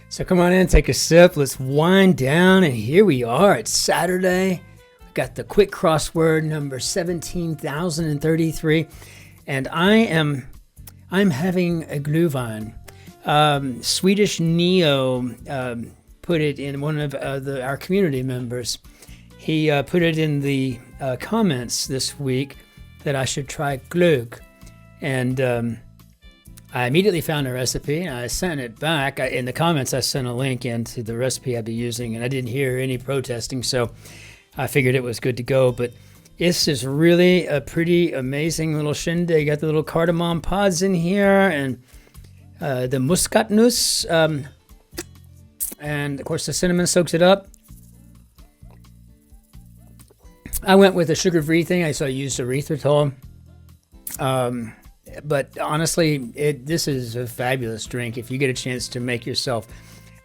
So come on in, take a sip, let's wind down, and here we are. It's Saturday. We've got the quick crossword number 17,033, and I'm having a Glühwein. Swedish Neo put it in one of our community members. He put it in the comments this week that I should try Glück, and I immediately found a recipe and I sent it back. In the comments, I sent a link into the recipe I'd be using, and I didn't hear any protesting, so I figured it was good to go. But this is really a pretty amazing little shindig. You got the little cardamom pods in here, and the muskatnuss, and of course the cinnamon soaks it up. I went with a sugar-free thing, so I used erythritol. But honestly, this is a fabulous drink. If you get a chance to make yourself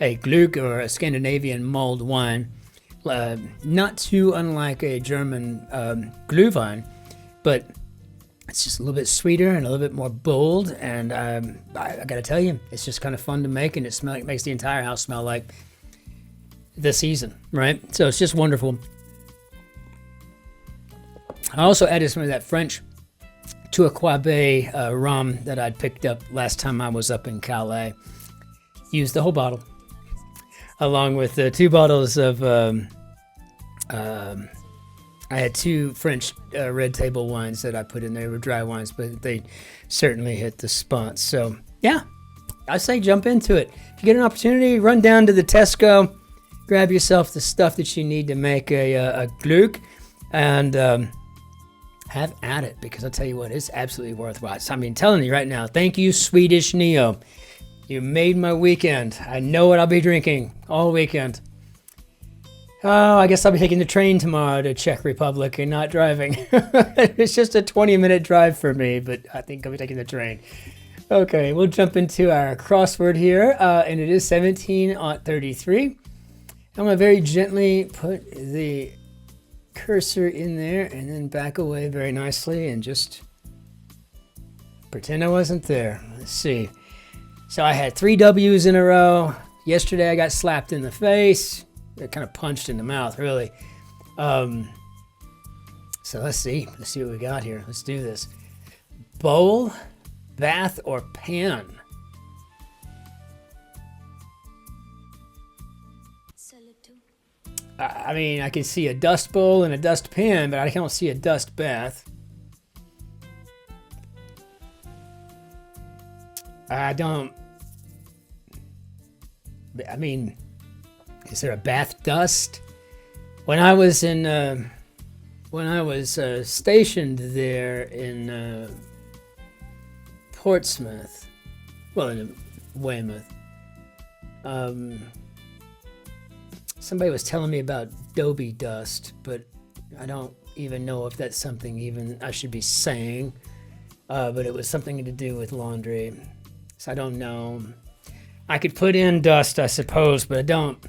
a Glück or a Scandinavian mulled wine, not too unlike a German Glühwein, but it's just a little bit sweeter and a little bit more bold. And I got to tell you, it's just kind of fun to make, and it makes the entire house smell like the season, right? So it's just wonderful. I also added some of that French Turquoise rum that I'd picked up last time I was up in Calais. Used the whole bottle, along with 2 bottles of, I had 2 French red table wines that I put in there. They were dry wines, but they certainly hit the spot. So yeah, I say jump into it. If you get an opportunity, run down to the Tesco, grab yourself the stuff that you need to make a Glück, and have at it, because I'll tell you what, it's absolutely worthwhile. I mean, telling you right now, thank you, Swedish Neo. You made my weekend. I know what I'll be drinking all weekend. Oh, I guess I'll be taking the train tomorrow to Czech Republic and not driving. It's just a 20-minute drive for me, but I think I'll be taking the train. Okay, we'll jump into our crossword here, and it is 17,033. I'm going to very gently put the cursor in there and then back away very nicely and just pretend I wasn't there. Let's see. So I had 3 W's in a row. Yesterday I got slapped in the face. Got kind of punched in the mouth, really. So let's see. Let's see what we got here. Let's do this. Bowl, bath, or pan? I mean, I can see a dust bowl and a dust pan, but I can't see a dust bath. I mean, is there a bath dust? When I was stationed there in Portsmouth, well, in Weymouth, somebody was telling me about Dobie dust, but I don't even know if that's something even I should be saying. But it was something to do with laundry, so I don't know. I could put in dust, I suppose, but I don't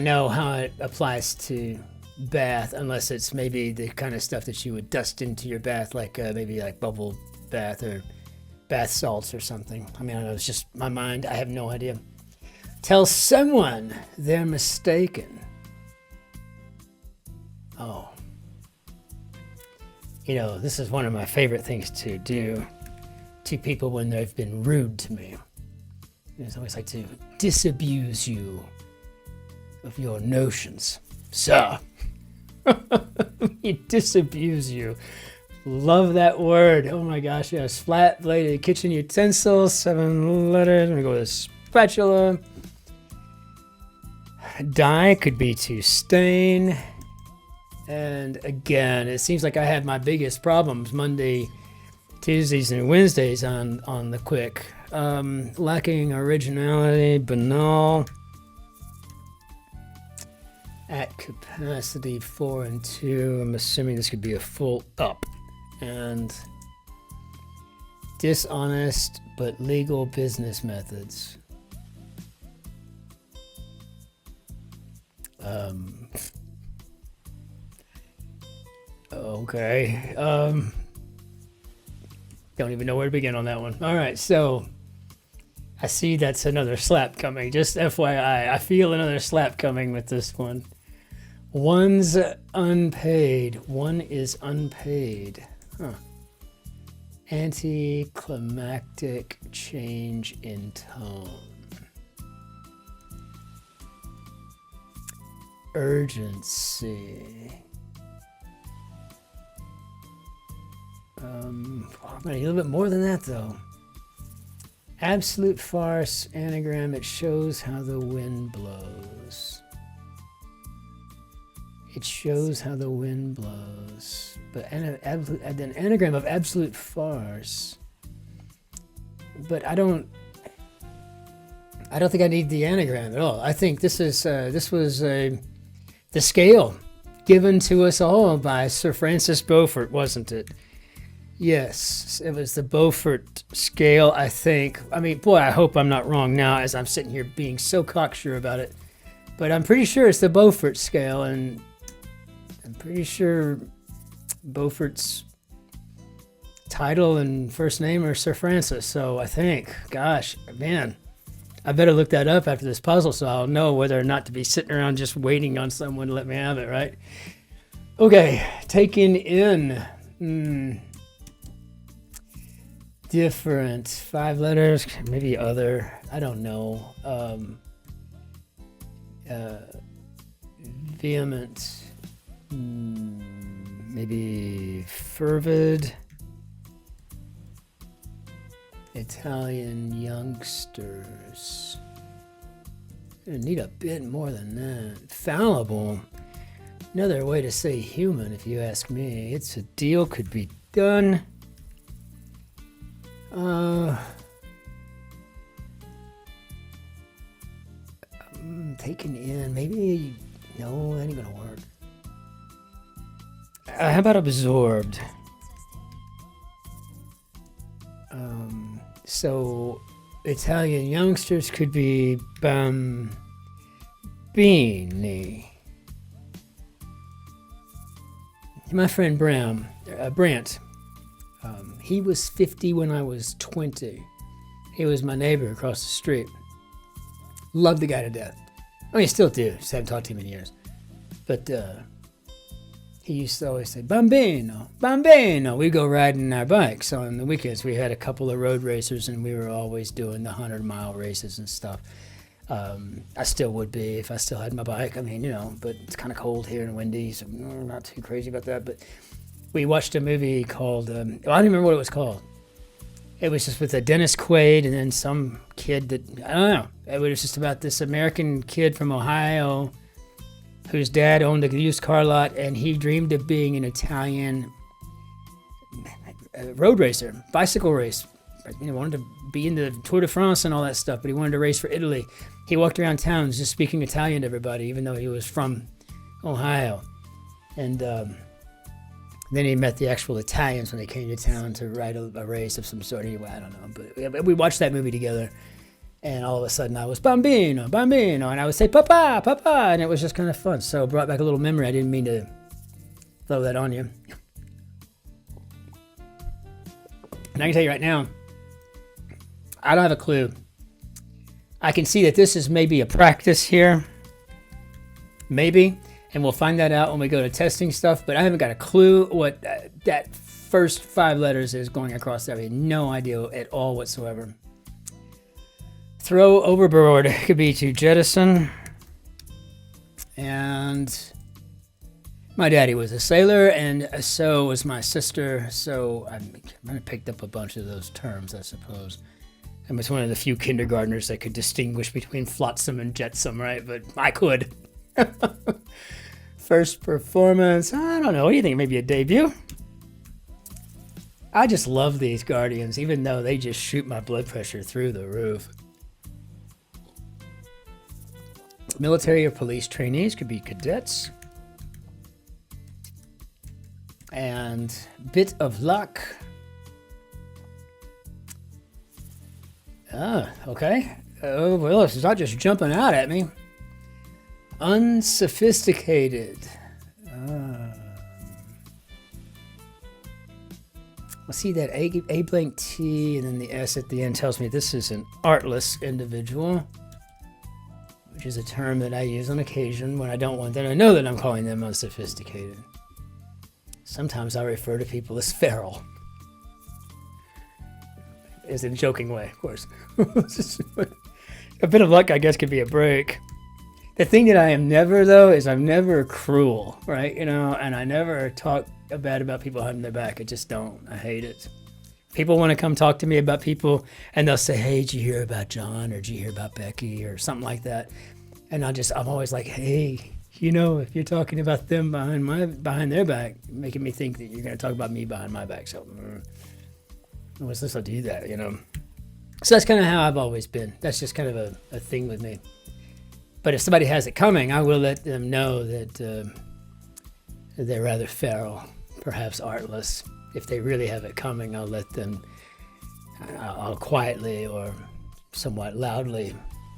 know how it applies to bath, unless it's maybe the kind of stuff that you would dust into your bath, like maybe like bubble bath or bath salts or something. I mean, I don't know, it's just my mind. I have no idea. Tell someone they're mistaken. Oh. You know, this is one of my favorite things to do to people when they've been rude to me. It's always like to disabuse you of your notions. So, disabuse you. Love that word. Oh my gosh, yes. Flat-bladed kitchen utensils, 7 letters. I'm gonna go with a spatula. Dye could be to stain. And again, it seems like I have my biggest problems Monday, Tuesdays, and Wednesdays on the quick. Lacking originality, banal. At capacity 4 and 2. I'm assuming this could be a full up. And dishonest but legal business methods. Okay. Don't even know where to begin on that one. All right, so I see that's another slap coming. Just FYI, I feel another slap coming with this one. One's unpaid. One is unpaid. Huh. Anticlimactic change in tone. Urgency. I'm gonna need a little bit more than that though. Absolute farce anagram. It shows how the wind blows. It shows how the wind blows. But an anagram of absolute farce. But I don't think I need the anagram at all. I think this was the scale given to us all by Sir Francis Beaufort, wasn't it? Yes, it was the Beaufort scale, I think. I mean, boy, I hope I'm not wrong now as I'm sitting here being so cocksure about it. But I'm pretty sure it's the Beaufort scale, and I'm pretty sure Beaufort's title and first name are Sir Francis. So I think, gosh, man, I better look that up after this puzzle so I'll know whether or not to be sitting around just waiting on someone to let me have it, right? Okay, taking in. Different. 5 letters, maybe other. I don't know. Vehement. Maybe fervid. Italian youngsters. I need a bit more than that. Fallible. Another way to say human, if you ask me. It's a deal, could be done. Taken in, maybe, no, that ain't gonna work. How about absorbed? So Italian youngsters could be bambini. My friend Brant, he was 50 when I was 20. He was my neighbor across the street. Loved the guy to death. I mean, still do. Just haven't talked to him in years. But he used to always say, Bambino, Bambino. We'd go riding our bikes on the weekends. We had a couple of road racers, and we were always doing the 100-mile races and stuff. I still would be if I still had my bike. I mean, but it's kind of cold here and windy, so I'm not too crazy about that. But we watched a movie called, I don't remember what it was called. It was just with Dennis Quaid and then some kid that, I don't know. It was just about this American kid from Ohio whose dad owned a used car lot, and he dreamed of being an Italian road racer, bicycle race. Wanted to be in the Tour de France and all that stuff, but he wanted to race for Italy. He walked around town just speaking Italian to everybody, even though he was from Ohio. And then he met the actual Italians when they came to town to ride a race of some sort. Anyway, I don't know. But we watched that movie together, and all of a sudden I was Bambino, Bambino, and I would say Papa, Papa, and it was just kind of fun. So it brought back a little memory. I didn't mean to throw that on you. And I can tell you right now, I don't have a clue. I can see that this is maybe a practice here. Maybe. And we'll find that out when we go to testing stuff. But I haven't got a clue what that first 5 letters is going across there. I have no idea at all whatsoever. Throw overboard could be to jettison. And my daddy was a sailor, and so was my sister. So I might have picked up a bunch of those terms, I suppose. I was one of the few kindergartners that could distinguish between flotsam and jetsam, right? But I could. First performance, I don't know. What do you think? Maybe a debut? I just love these Guardians, even though they just shoot my blood pressure through the roof. Military or police trainees could be cadets. And bit of luck. Okay. Oh, well, it's not just jumping out at me. Unsophisticated. see that A blank T and then the S at the end tells me this is an artless individual, which is a term that I use on occasion when I don't want them to know that I'm calling them unsophisticated. Sometimes I refer to people as feral. As in a joking way, of course. A bit of luck, I guess, could be a break. The thing that I am never, though, is I'm never cruel, right? You know, and I never talk bad about people behind their back. I just don't. I hate it. People want to come talk to me about people, and they'll say, hey, did you hear about John, or did you hear about Becky, or something like that? And I'm always like, hey, you know, if you're talking about them behind their back, making me think that you're going to talk about me behind my back. So, what's this? I'll do that, you know? So that's kind of how I've always been. That's just kind of a thing with me. But if somebody has it coming, I will let them know that they're rather feral, perhaps artless. If they really have it coming, I'll let them, I'll quietly or somewhat loudly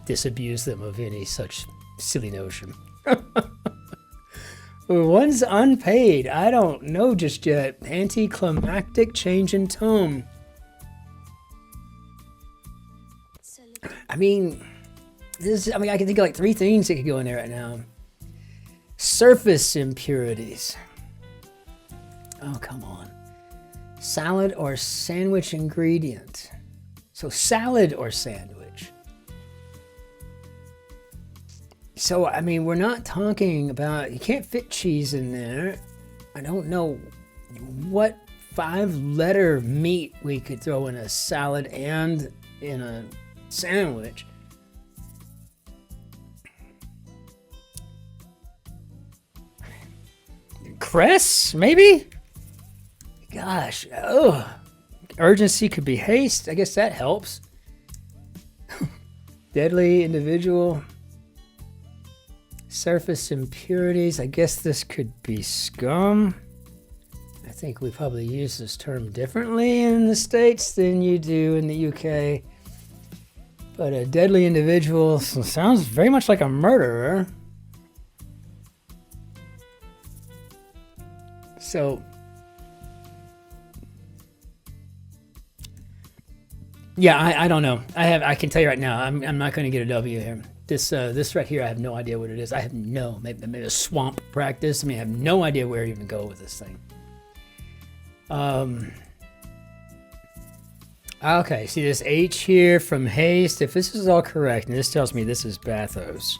disabuse them of any such silly notion. One's unpaid. I don't know just yet. Anticlimactic change in tone. I mean, I can think of like 3 things that could go in there right now. Surface impurities. Oh, come on. Salad or sandwich ingredient. So salad or sandwich. So, I mean, we're not talking about, you can't fit cheese in there. I don't know what 5-letter meat we could throw in a salad and in a sandwich. Cress, maybe? Gosh, oh, urgency could be haste. I guess that helps. Deadly individual. Surface impurities. I guess this could be scum. I think we probably use this term differently in the States than you do in the UK. But a deadly individual sounds very much like a murderer. So, yeah, I don't know. I can tell you right now, I'm not going to get a W here. This right here, I have no idea what it is. I have maybe a swamp practice. I mean, I have no idea where to even go with this thing. Okay, see this H here from haste. If this is all correct, and this tells me this is bathos.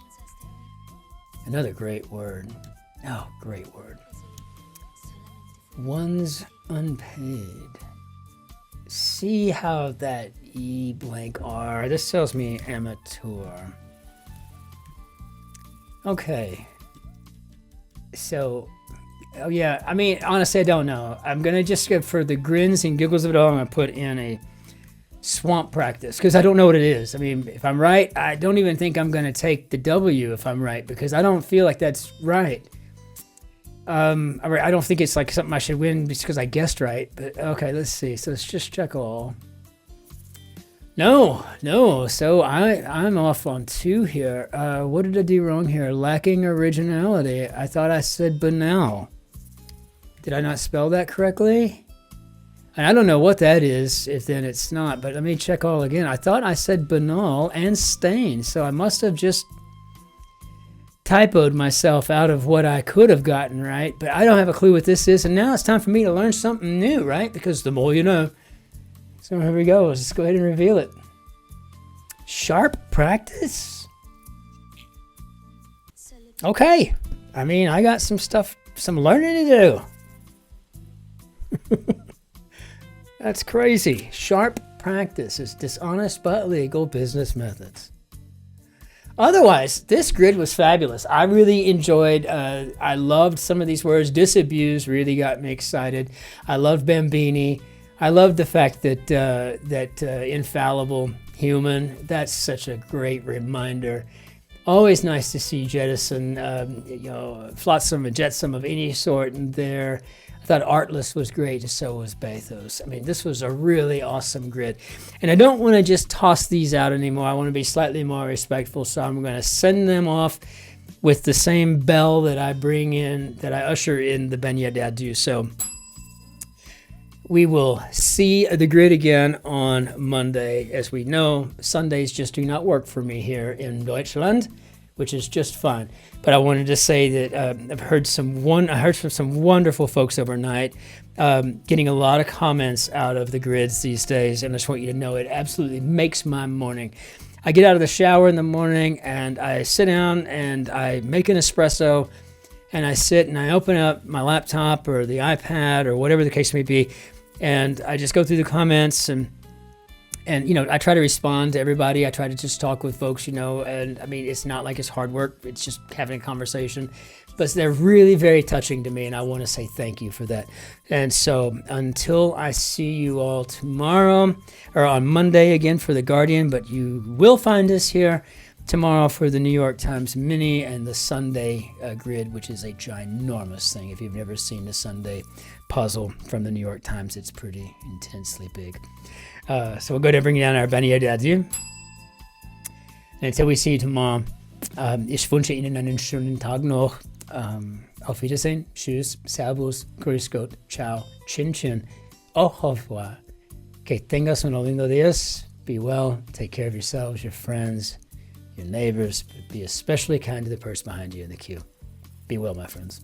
Another great word. Oh, great word. One's unpaid. See how that E blank R, this tells me amateur. Okay. So, oh yeah, I mean, honestly, I don't know. I'm going to just go for the grins and giggles of it all. I'm going to put in a swamp practice because I don't know what it is. I mean, if I'm right, I don't even think I'm going to take the W if I'm right because I don't feel like that's right. I don't think it's like something I should win because I guessed right, but okay, let's see. So let's just check all. No. So I'm off on 2 here. What did I do wrong here? Lacking originality. I thought I said banal. Did I not spell that correctly? And I don't know what that is, if then it's not, but let me check all again. I thought I said banal and stain, so I must have just typoed myself out of what I could have gotten right, but I don't have a clue what this is, and now it's time for me to learn something new, right? Because the more you know. So here we go. Let's go ahead and reveal it. Sharp practice? Okay. I mean, I got some stuff, some learning to do. That's crazy. Sharp practice is dishonest but legal business methods. Otherwise, this grid was fabulous. I really enjoyed, I loved some of these words. Disabuse really got me excited. I loved Bambini. I loved the fact that infallible, human, that's such a great reminder. Always nice to see jettison, flotsam and jetsam of any sort in there. I thought Artless was great, and so was Bathos. I mean, this was a really awesome grid. And I don't want to just toss these out anymore. I want to be slightly more respectful, so I'm going to send them off with the same bell that I bring in, that I usher in the Benyadadu. So We will see the grid again on Monday. As we know, Sundays just do not work for me here in Deutschland, which is just fine. But I wanted to say that I heard from some wonderful folks overnight, getting a lot of comments out of the grids these days, and I just want you to know it absolutely makes my morning. I get out of the shower in the morning and I sit down and I make an espresso, and I sit and I open up my laptop or the iPad or whatever the case may be, and I just go through the comments and I try to respond to everybody. I try to just talk with folks, and I mean, it's not like it's hard work. It's just having a conversation, but they're really very touching to me, and I want to say thank you for that. And so until I see you all tomorrow or on Monday again for The Guardian, but you will find us here tomorrow for the New York Times Mini and the Sunday grid, which is a ginormous thing. If you've never seen the Sunday puzzle from the New York Times, it's pretty intensely big. So we'll go to bring down our Banier d'adieu. And until we see you tomorrow, ich wünsche Ihnen einen schönen Tag noch. Auf Wiedersehen. Tschüss. Servus. Grüß Gott. Ciao. Cin-Cin. Au revoir. Que tengas un lindo días. Be well. Take care of yourselves, your friends, your neighbors. Be especially kind to the person behind you in the queue. Be well, my friends.